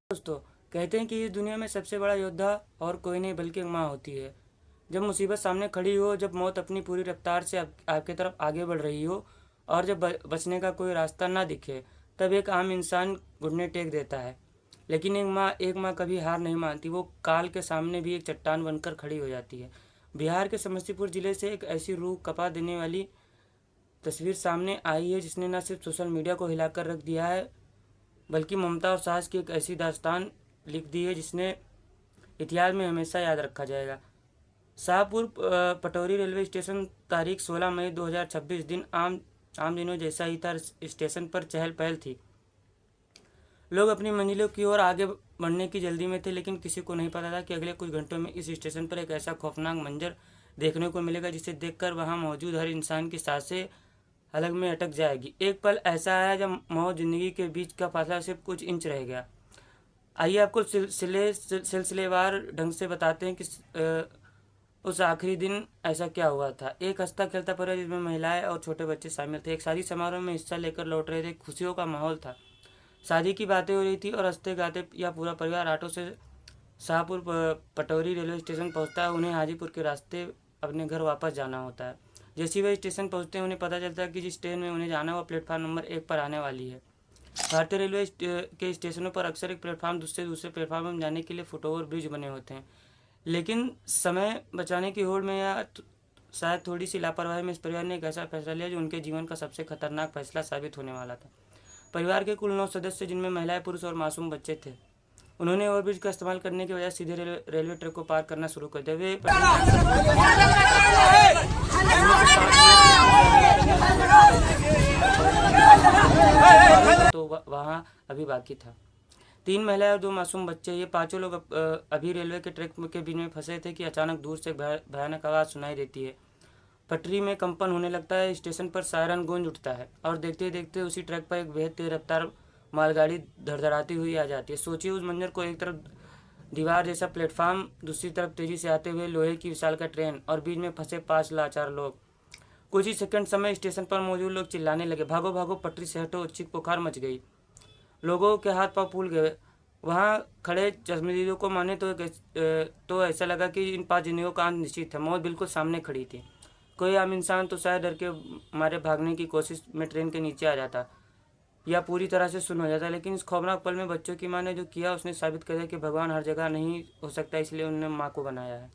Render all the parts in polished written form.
दोस्तों, कहते हैं कि इस दुनिया में सबसे बड़ा योद्धा और कोई नहीं बल्कि एक माँ होती है। जब मुसीबत सामने खड़ी हो, जब मौत अपनी पूरी रफ्तार से आपकी तरफ आगे बढ़ रही हो और जब बचने का कोई रास्ता ना दिखे, तब एक आम इंसान घुटने टेक देता है। लेकिन एक माँ कभी हार नहीं मानती। वो काल के सामने भी एक चट्टान बनकर खड़ी हो जाती है। बिहार के समस्तीपुर जिले से एक ऐसी रूह कपा देने वाली तस्वीर सामने आई है जिसने न सिर्फ सोशल मीडिया को हिलाकर रख दिया है, बल्कि ममता और साहस की एक ऐसी दास्तान लिख दी है जिसने इतिहास में हमेशा याद रखा जाएगा। शाहपुर पटौरी रेलवे स्टेशन, तारीख 16 मई 2026 दिन आम दिनों जैसा ही था। स्टेशन पर चहल पहल थी। लोग अपनी मंजिलों की ओर आगे बढ़ने की जल्दी में थे, लेकिन किसी को नहीं पता था कि अगले कुछ घंटों में इस स्टेशन पर एक ऐसा खौफनाक मंजर देखने को मिलेगा जिसे देखकर वहां मौजूद हर इंसान की सांसें हलक में अटक जाएगी। एक पल ऐसा आया जब मौत जिंदगी के बीच का फासला सिर्फ कुछ इंच रह गया। आइए आपको सिलसिलेवार ढंग से बताते हैं कि उस आखिरी दिन ऐसा क्या हुआ था। एक हंसता खेलता परिवार जिसमें महिलाएं और छोटे बच्चे शामिल थे, एक शादी समारोह में हिस्सा लेकर लौट रहे थे। खुशियों का माहौल था, शादी की बातें हो रही थी और हंसते गाते या पूरा परिवार ऑटो से शाहपुर पटौरी रेलवे स्टेशन पहुंचता है। उन्हें हाजीपुर के रास्ते अपने घर वापस जाना होता है। जैसे ही वह स्टेशन पहुंचते हैं, उन्हें पता चलता है कि जिस ट्रेन में उन्हें जाना है वह प्लेटफार्म नंबर 1 पर आने वाली है। भारतीय रेलवे के स्टेशनों पर अक्सर एक प्लेटफार्म दूसरे प्लेटफार्म में जाने के लिए फुटओवर ब्रिज बने होते हैं, लेकिन समय बचाने की होड़ में या शायद थोड़ी सी लापरवाही में इस परिवार ने एक ऐसा फैसला लिया जो उनके जीवन का सबसे खतरनाक फैसला साबित होने वाला था। परिवार के कुल 9 सदस्य, जिनमें महिलाएं, पुरुष और मासूम बच्चे थे, उन्होंने ओवरब्रिज का इस्तेमाल करने के बजाय सीधे रेलवे ट्रैक को पार करना शुरू कर दिया। वे तो वहाँ अभी बाकी था। 3 महिलाएं और 2 मासूम बच्चे, ये पांचों लोग अभी रेलवे के ट्रैक के बीच में फंसे थे कि अचानक दूर से भयानक आवाज़ सुनाई देती है। पटरी में कंपन होने लगता है, स्टेशन पर सायरन गूंज उठता है और देखते देखते उसी ट्रैक पर एक बेहद तेज रफ्तार मालगाड़ी धड़धड़ाती हुई आ जाती है। सोचिए उस मंजर को, एक तरफ दीवार जैसा प्लेटफार्म, दूसरी तरफ तेजी से आते हुए लोहे की विशालकाय ट्रेन और बीच में फंसे 5 लाचार लोग। कुछ ही सेकंड समय स्टेशन पर मौजूद लोग चिल्लाने लगे, भागो भागो, पटरी से हटो। चीख पुकार मच गई, लोगों के हाथ पांव फूल गए। वहां खड़े चश्मदीदों को माने तो ऐसा लगा कि इन 5 जिंदगियों का अंत निश्चित है। मौत बिल्कुल सामने खड़ी थी। कोई आम इंसान तो शायद डर के मारे भागने की कोशिश में ट्रेन के नीचे आ जाता या पूरी तरह से सुन्न हो जाता, लेकिन इस खौफनाक पल में बच्चों की माँ ने जो किया उसने साबित कर दिया कि भगवान हर जगह नहीं हो सकता, इसलिए उन्होंने माँ को बनाया है।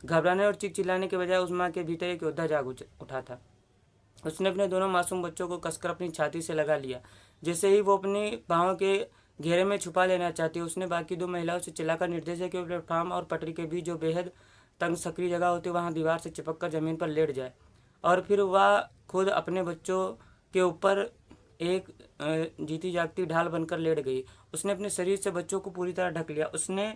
घबराने और चीख चिल्लाने के बजाय उस माँ के भीतर एक योद्धा जाग उठा था। उसने अपने दोनों मासूम बच्चों को कसकर अपनी छाती से लगा लिया, जैसे ही वो अपनी बाहों के घेरे में छुपा लेना चाहती। उसने बाकी 2 महिलाओं से चिल्लाकर निर्देश दिया कि वो प्लेटफार्म और पटरी के बीच जो बेहद तंग सक्रिय जगह होती वहाँ दीवार से चिपक कर जमीन पर लेट जाए, और फिर वह खुद अपने बच्चों के ऊपर एक जीती जागती ढाल बनकर लेट गई। उसने अपने शरीर से बच्चों को पूरी तरह ढक लिया। उसने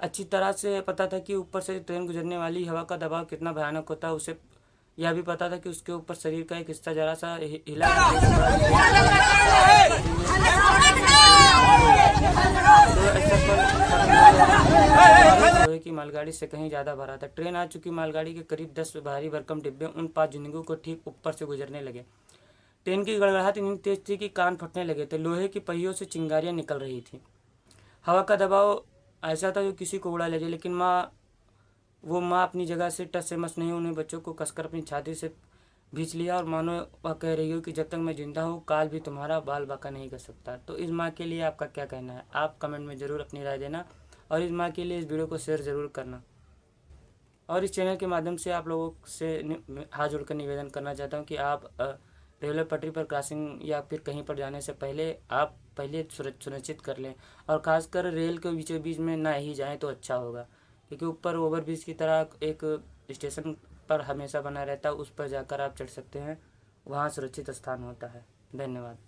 अच्छी तरह से पता था कि ऊपर से ट्रेन गुजरने वाली हवा का दबाव कितना भयानक होता है। उसे यह भी पता था कि उसके ऊपर शरीर का एक हिस्सा जरा सा हिला लोहे की मालगाड़ी से कहीं ज्यादा भरा था। ट्रेन आ चुकी। मालगाड़ी के करीब 10 भारी भरकम डिब्बे उन 5 जिंदगियों को ठीक ऊपर से गुजरने लगे। ट्रेन की गड़गड़ाहट इतनी तेज थी कि कान फटने लगे थे। लोहे की पहियों से चिंगारियां निकल रही थी। हवा का दबाव ऐसा था जो किसी को उड़ा ले जाए, लेकिन वो माँ अपनी जगह से टस से मस नहीं। उन्हें बच्चों को कसकर अपनी छाती से भींच लिया और मानो वह कह रही हो कि जब तक मैं जिंदा हूँ काल भी तुम्हारा बाल बांका नहीं कर सकता। तो इस माँ के लिए आपका क्या कहना है? आप कमेंट में ज़रूर अपनी राय देना और इस माँ के लिए इस वीडियो को शेयर ज़रूर करना। और इस चैनल के माध्यम से आप लोगों से हाथ जोड़कर निवेदन करना चाहता हूँ कि आप रेलवे पटरी पर क्रॉसिंग या फिर कहीं पर जाने से पहले आप पहले सुनिश्चित कर लें, और ख़ासकर रेल के बीचों बीच में ना ही जाएं तो अच्छा होगा, क्योंकि ऊपर ओवरब्रिज की तरह एक स्टेशन पर हमेशा बना रहता है। उस पर जाकर आप चढ़ सकते हैं, वहाँ सुरक्षित स्थान होता है। धन्यवाद।